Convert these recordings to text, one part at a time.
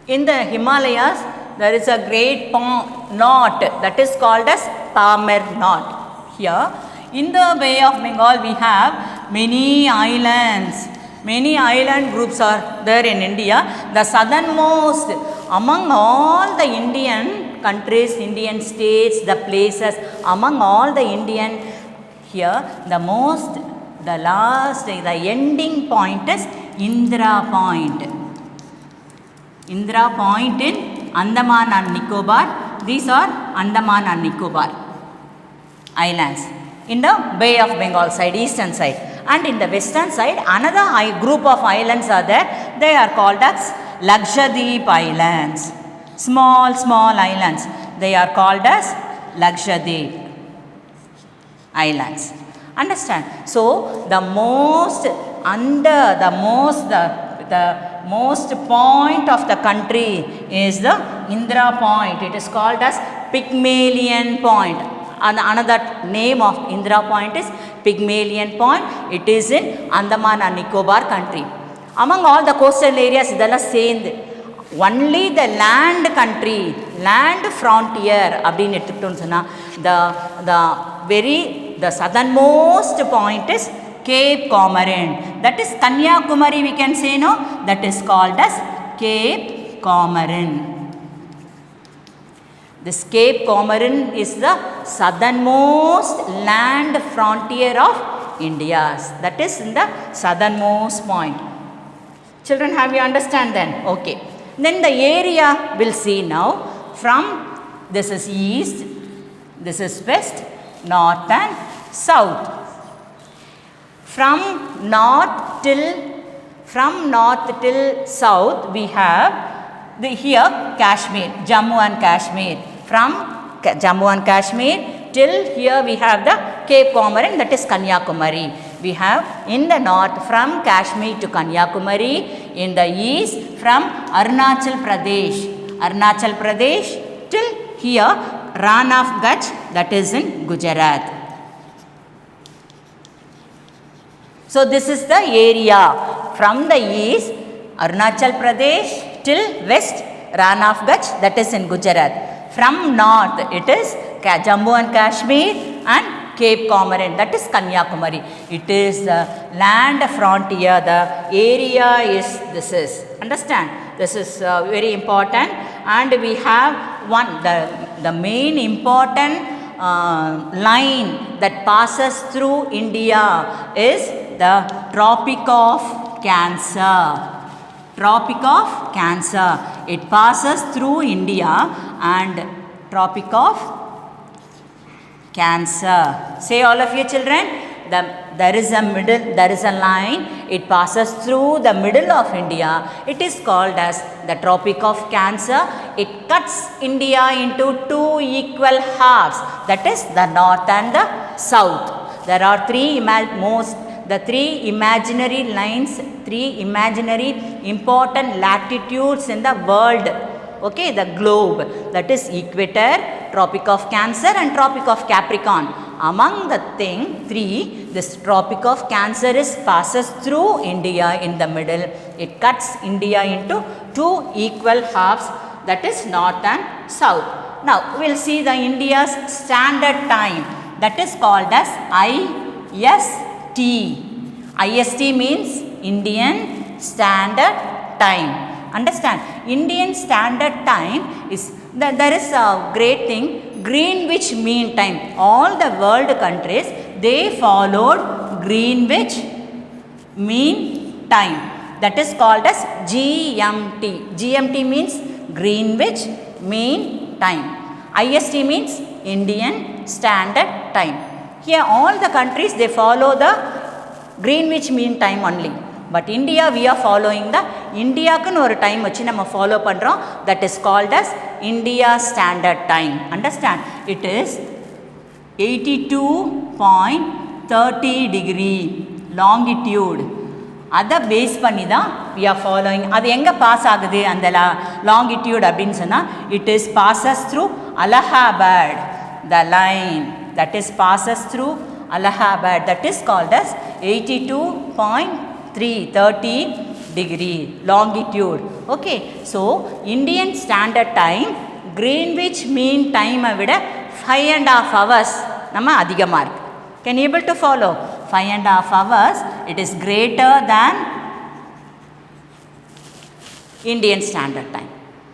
In the Himalayas, there is a great knot that is called as Pamir knot. Here, in the Bay of Bengal, we have many islands. Many island groups are there in India. The southernmost among all the Indian countries, Indian states, the places, among all the Indian, here the last, the ending point is Indira Point. Indira Point in Andaman and Nicobar. These are Andaman and Nicobar islands in the Bay of Bengal side, eastern side. And in the western side, another group of islands are there. They are called as Lakshadweep Islands. Small islands. They are called as Lakshadweep Islands. Understand? So, the most point of the country is the Indira Point. It is called as Pygmalion Point. And another name of Indira Point is Pygmalion Point. It is in Andaman and Nicobar country. Among all the coastal areas, idella சேர்ந்து only the land country, land frontier அப்படின்னு எடுத்துக்கிட்டோம்னு சொன்னா the southernmost point is Cape Comorin. That is Kanyakumari, we can say, no? That is called as Cape Comorin. This Cape Comorin is the southernmost land frontier of India. That is in the southernmost point. Children, have you understand then? Okay. Then the area we'll see now. From this is east, this is west, north and south. From north till south we have here Kashmir, Jammu and Kashmir. From Jammu and Kashmir till here we have the Cape Comorin, that is Kanyakumari. We have in the north from Kashmir to Kanyakumari, in the east from Arunachal Pradesh till here Rann of Kutch, that is in Gujarat. So this is the area from the east Arunachal Pradesh till west Rann of Kutch, that is in Gujarat. From north it is Jammu and Kashmir and Cape Comorin, that is Kanyakumari. It is the land frontier. The area is understand? This is very important. And we have the main important line that passes through India is the Tropic of Cancer. Tropic of Cancer. It passes through India and Tropic of Cancer. Say all of you children. There is a line. It passes through the middle of India. It is called as the Tropic of Cancer. It cuts India into two equal halves. That is the north and the south. There are three imaginary lines, three imaginary important latitudes in the world. Okay, the globe. That is equator, Tropic of Cancer and Tropic of Capricorn. Among the three, this Tropic of Cancer passes through India in the middle. It cuts India into two equal halves, that is north and south. Now, we will see the India's standard time. That is called as IST. IST means Indian Standard Time. Understand? Indian Standard Time is, there is a great thing, Greenwich Mean Time. All the world countries, they followed Greenwich Mean Time. That is called as GMT. GMT means Greenwich Mean Time. IST means Indian Standard Time. Here all the countries, they follow the Greenwich Mean Time only. But India, we are following the Indiaக்குன்னு ஒரு time வச்சு நம்ம follow பண்ணுறோம். That is called as India Standard Time. Understand? It is 82.30 degree longitude. அதை base பண்ணி தான் we are following. அது எங்கே pass ஆகுது அந்த longitude அப்படின்னு சொன்னால், it is passes through Allahabad. The line that is passes through Allahabad, that is called as 82.330 degree, longitude. Okay, so Indian Standard Time, Greenwich Mean Time விட 5.5 hours நம்ம அதிகமாக இருக்கு. Can you able to follow? 5.5 hours, it is greater than Indian Standard Time.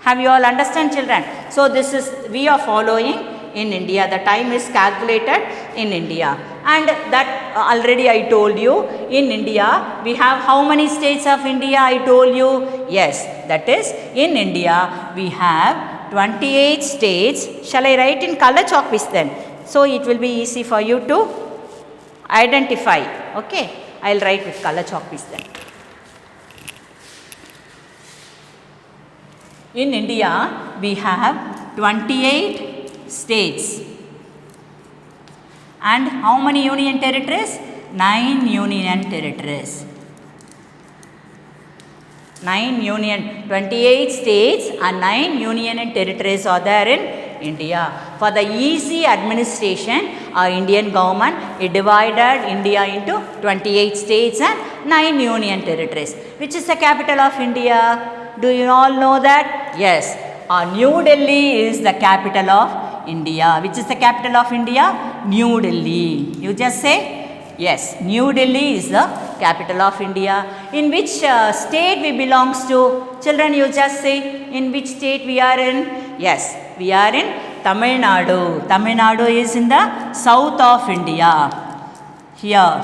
Have you all understand, children? So this is we are following in India. The time is calculated in India, and that already I told you. In India we have how many states of India? I told you. Yes, that is in India we have 28 states. Shall I write in color chalk piece then? So it will be easy for you to identify. Okay, I'll write with color chalk piece then. In India we have 28 states and how many union territories? 9 union territories. 28 states and 9 union territories are there in India. For the easy administration, our Indian government divided India into 28 states and 9 union territories. Which is the capital of India? Do you all know that? Yes, New Delhi is the capital of India. Which is the capital of India? New Delhi. You just say? Yes, New Delhi is the capital of India. In which state we belongs to? Children, you just say, in which state we are in? Yes, we are in Tamil Nadu. Tamil Nadu is in the south of India. Here,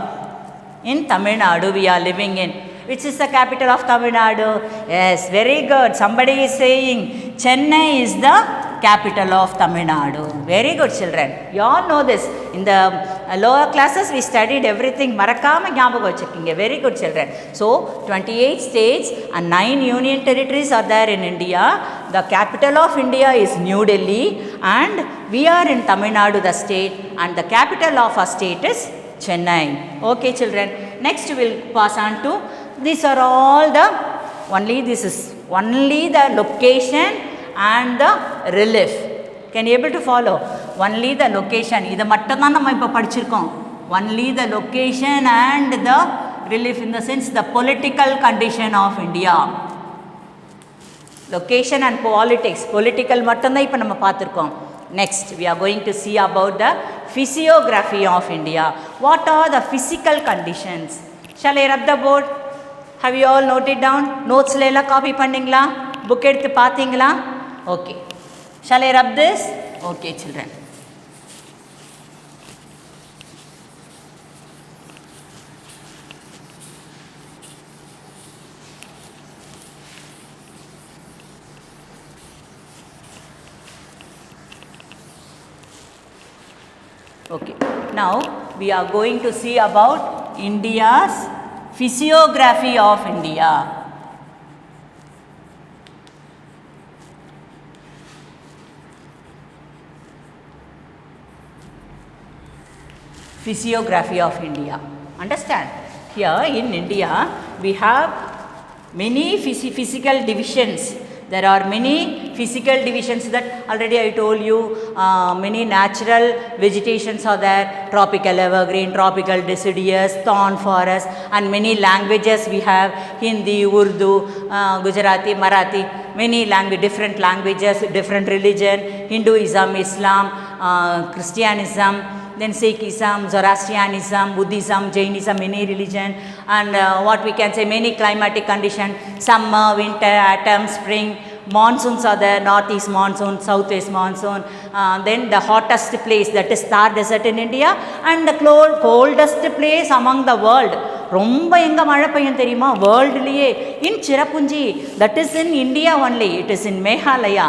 in Tamil Nadu we are living in. Which is the capital of Tamil Nadu? Yes, very good. Somebody is saying Chennai is the capital of Tamil Nadu. Very good, children. You all know this. In the lower classes we studied everything. Marakama ஞாபகம் வச்சிருக்கீங்க. Very good, children. So 28 states and 9 union territories are there in India. The capital of India is New Delhi and we are in Tamil Nadu, the state, and the capital of our state is Chennai. Okay, children. Next we will pass on to, these are all the only the location and the relief. Can you able to follow? Only the location. இதை மட்டும் தான் நம்ம இப்போ படிச்சிருக்கோம். Only the location and the relief, in the sense the political condition of India. Location and politics. Political மட்டும் தான் இப்போ நம்ம பார்த்துருக்கோம். Next we are going to see about the physiography of India. What are the physical conditions? Shall I rub the board? Have you all noted down? Notes la ella copy panningla? Book eduthu pathingala? Okay. Shall I rub this? Okay, children. Okay. Now we are going to see about India's physiography of India. Physiography of India. Understand? Here in India we have many physical divisions. There are many physical divisions that already I told you. Many natural vegetations are there. Tropical evergreen, tropical deciduous, thorn forest, and many languages we have. Hindi, Urdu, Gujarati, Marathi. Many different languages, different religion. Hinduism, Islam, Christianism. Then Sikhism, Zoroastrianism, Buddhism, Jainism, many religion, and what we can say, many climatic condition, summer, winter, autumn, spring, monsoons are there, northeast monsoon, southwest monsoon, then the hottest place, that is Thar Desert in India, and the coldest place among the world. ரொம்ப எங்க மழை பெய்யும் தெரியுமா வேர்ல்ட்லயே? இன் சிரப்புஞ்சி, that is in India only. It is in Meghalaya.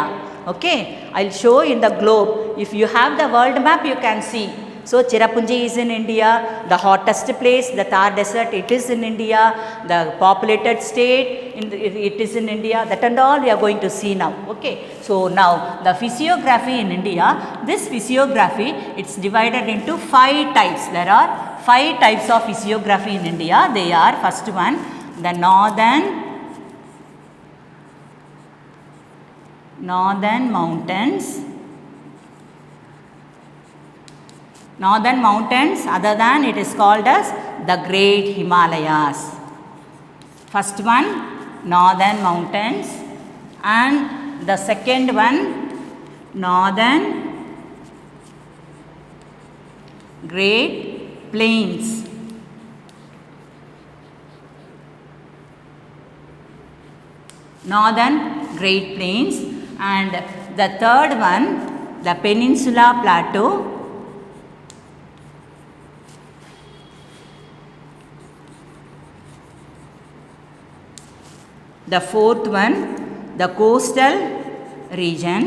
Okay, I'll show in the globe. If you have the world map, you can see. So Cherrapunji is in India, the hottest place, the Thar Desert, it is in India, the populated state, it is in India, that and all we are going to see now. Okay, so now the physiography in India, this physiography, it's divided into 5 types. There are 5 types of physiography in India. They are, first one, the northern mountains, other than it is called as the Great Himalayas. First one, northern mountains, and the second one northern great plains. Northern great plains, and the third one the peninsula plateau, the fourth one the coastal region,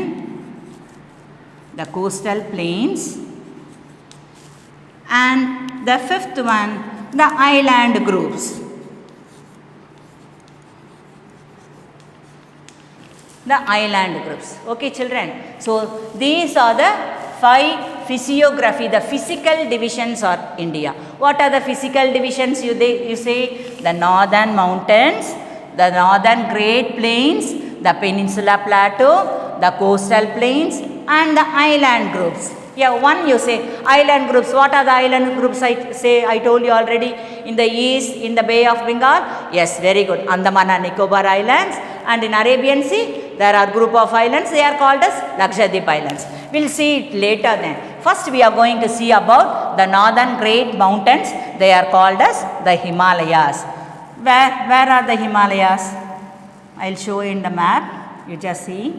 the coastal plains, and the fifth one the island groups. The island groups. Okay children, so these are the 5 physiography, the physical divisions of India. What are the physical divisions? You say the northern mountains, the northern great plains, the peninsula plateau, the coastal plains, and the island groups. Yeah, one you say island groups. What are the island groups? I told you already. In the east, in the Bay of Bengal. Yes, very good. Andaman and Nicobar Islands, and in Arabian Sea there are group of islands. They are called as Lakshadweep Islands. We'll see it later then. First we are going to see about the northern great mountains. They are called as the Himalayas. Where are the Himalayas? I'll show you in the map. You just see.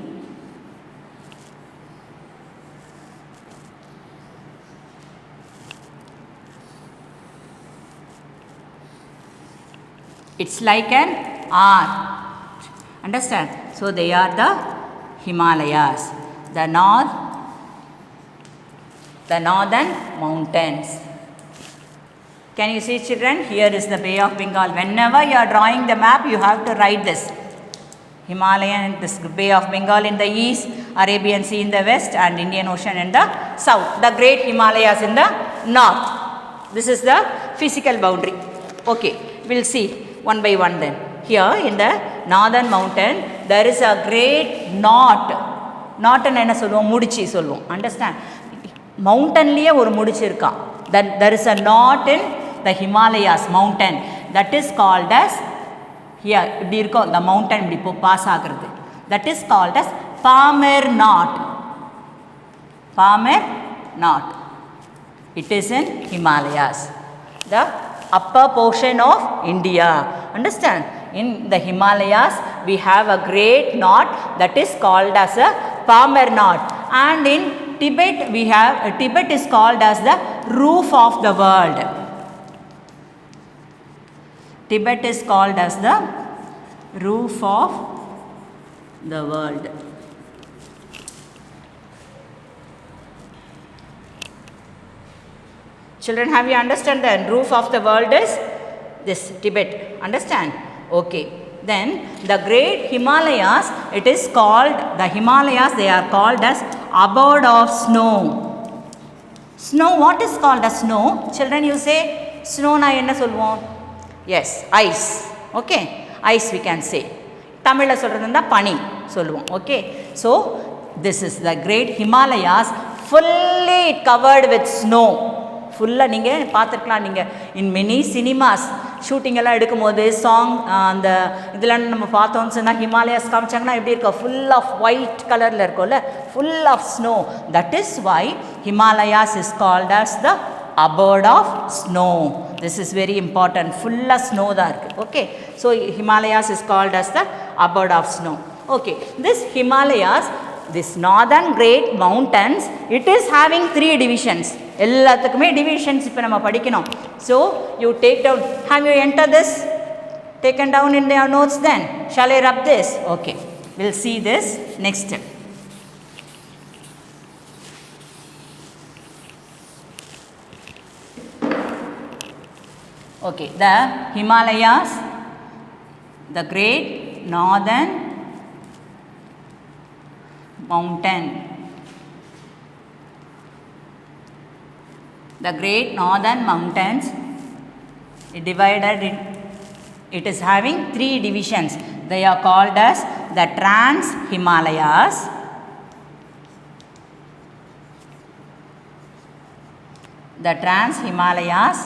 It's like an R. Understand? So they are the Himalayas. The northern mountains. Can you see children? Here is the Bay of Bengal. Whenever you are drawing the map, you have to write this. Himalayan, this Bay of Bengal in the east, Arabian Sea in the west, and Indian Ocean in the south. The great Himalayas in the north. This is the physical boundary. Okay, we'll see one by one then. Here in the northern mountain, there is a great knot. Knot என்ன சொல்லுவோம்? முடிச்சி சொல்லுவோம். Understand? Mountainலயே ஒரு முடிச்சி இருக்கான். Then there is a knot in the Himalayas mountain. That is called as, here இப்படி இருக்கும் the mountain இப்படி பாஸ் ஆகிறது. That is called as Palmer knot. Palmer knot. It is in Himalayas. The upper portion of India. Understand? In the Himalayas, we have a great knot that is called as a Palmer knot. And in Tibet, Tibet is called as the roof of the world. Tibet is called as the roof of the world. Children, have you understand the roof of the world is this Tibet? Understand? Okay. Then the great Himalayas, it is called, the Himalayas, they are called as abode of snow. Snow, what is called as snow? Children, you say snow na enna solvom? Yes, ice. Okay, ice we can say. Tamil la solradha pani solvom. Okay, so this is the great Himalayas, fully covered with snow. ஃபுல்லாக நீங்கள் பார்த்துருக்கலாம். நீங்கள் in many cinemas shooting எல்லாம் எடுக்கும் போது song அந்த இதெல்லாம் நம்ம பார்த்தோம்னு சொன்னால் ஹிமாலயாஸ் காமிச்சாங்கன்னா எப்படி இருக்கும்? ஃபுல் ஆஃப் ஒயிட் கலரில் இருக்கும்ல, full of snow. That is why Himalayas is called as the abode of snow. This is very important. ஃபுல்லாக ஸ்னோ தான் இருக்குது. Okay, so Himalayas is called as the abode of snow. Okay, this Himalayas, this northern great mountains, it is having 3 divisions. எல்லாத்துக்குமே divisions இப்போ நம்ம படிக்கணும். So you take down. Have you enter this? Taken down in your notes then? Shall I rub this? Okay, will see this next. Okay, the Himalayas, the great northern mountain. The great northern mountains, it is having 3 divisions. They are called as the Trans-Himalayas, the Trans-Himalayas,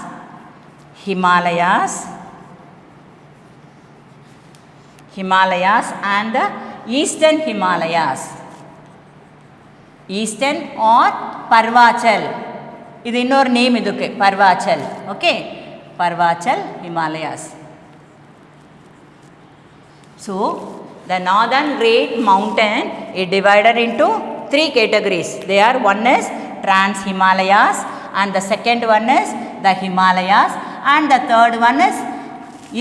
Himalayas and the eastern Himalayas. Eastern or Parvachal. This is another name, Parvachal. Okay, Parvachal Himalayas. So, the northern great mountain is divided into 3 categories. They are, one is Trans-Himalayas, and the second one is the Himalayas, and the third one is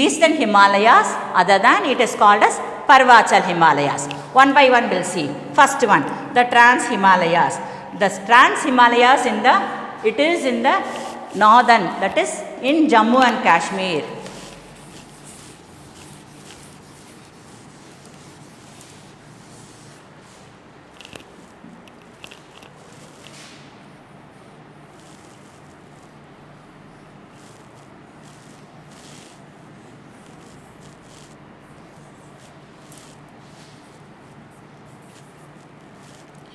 Eastern Himalayas. Other than it is called as Parvachal Himalayas. One by one we'll see. First one, the Trans-Himalayas. The Trans-Himalayas it is in the northern, that is in Jammu and Kashmir.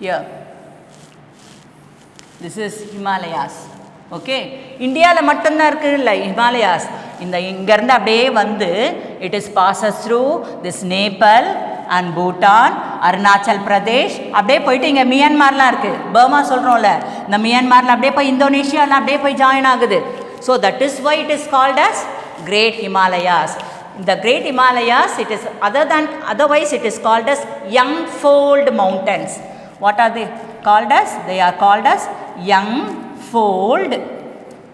Here, this is Himalayas. Okay, India la mattumda irukilla Himalayas. Inga irundha அப்படியே வந்து it is passes through this Nepal and Bhutan, Arunachal Pradesh, அப்படியே போயிட்டு இங்க மியான்மர்லாம் இருக்கு, Burma சொல்றோம்ல, இந்த மியான்மர்ல அப்படியே போய் இந்தோனேஷியால அப்படியே போய் ஜாயின் ஆகுது. So that is why it is called as Great Himalayas. The Great Himalayas, it is otherwise it is called as Young Fold Mountains. What are they called as? They are called as Young Fold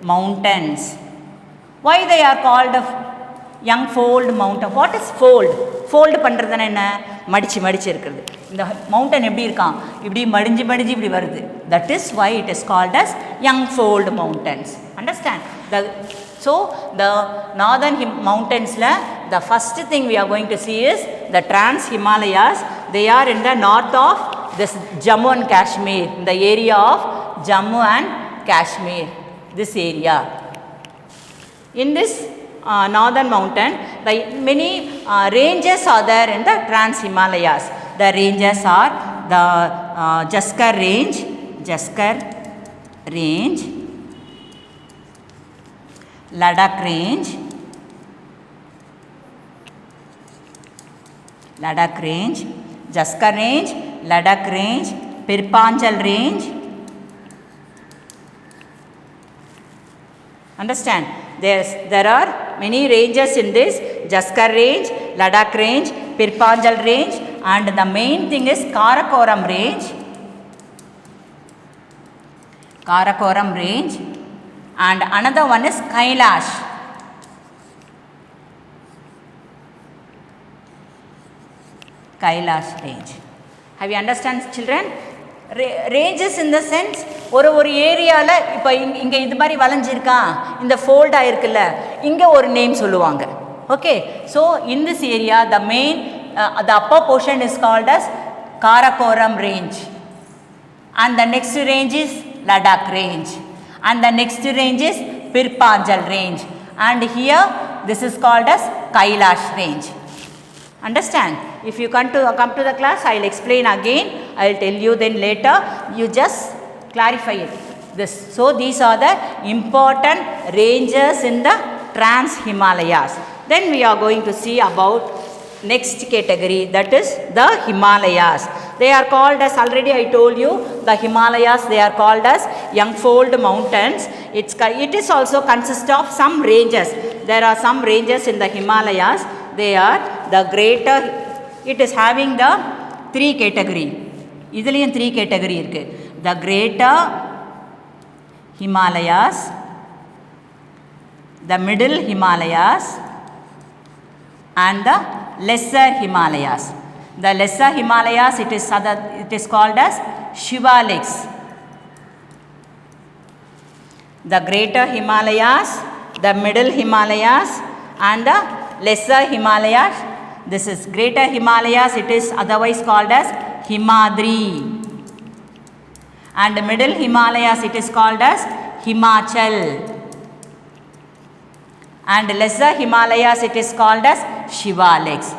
Mountains. Why they are called Young Fold Mountain? What is fold? Fold பண்றதுனா என்ன? மடிச்சு மடிச்சு இருக்குது. இந்த mountain எப்படி இருக்கான்? இப்படி மடிஞ்சு மடிஞ்சு இப்படி வருது. That is why it is called as Young Fold Mountains. Understand? So the northern mountains la, the first thing we are going to see is the Trans-Himalayas. They are in the north of this Jammu and Kashmir, in the area of Jammu and Kashmir, this area. In this northern mountain, the many ranges are there in the Trans-Himalayas. The ranges are the Jaskar range, Ladakh range, Jaskar range, Ladakh range, Pirpanjal range. Understand? There are many ranges in this Jaskar range, Ladakh range, Pirpanjal range, and the main thing is Karakoram range, and another one is Kailash. Range. Have you understand, children? Ranges in the sense, ஒரு ஏரியால இப்போ இங்க இது மாதிரி வளைஞ்சிருக்கா, இந்த fold ஆயிருக்குல்ல, இங்க ஒரு name சொல்லுவாங்க. Okay, so in this area the main the upper portion is called as Karakoram range, and the next range is Ladakh range, and the next range is Pirpanjal range, and here this is called as Kailash range. Understand? If you come to the class, I will explain again. I will tell you then later. You just clarify it. So these are the important ranges in the Trans-Himalayas. Then we are going to see about next category, that is the Himalayas. They are called as, already I told you, the Himalayas, they are called as Young Fold Mountains. It is also consist of some ranges. There are some ranges in the Himalayas. They are the greater, it is having the 3 category. Idhiliyum 3 category irukku. The greater Himalayas, the middle Himalayas, and the lesser Himalayas. The lesser Himalayas, it is called as Shivaliks. The greater Himalayas, the middle Himalayas, and the lesser Himalayas. This is greater Himalayas, it is otherwise called as Himadri, and middle Himalayas, it is called as Himachal, and lesser Himalayas, it is called as Shivaliks.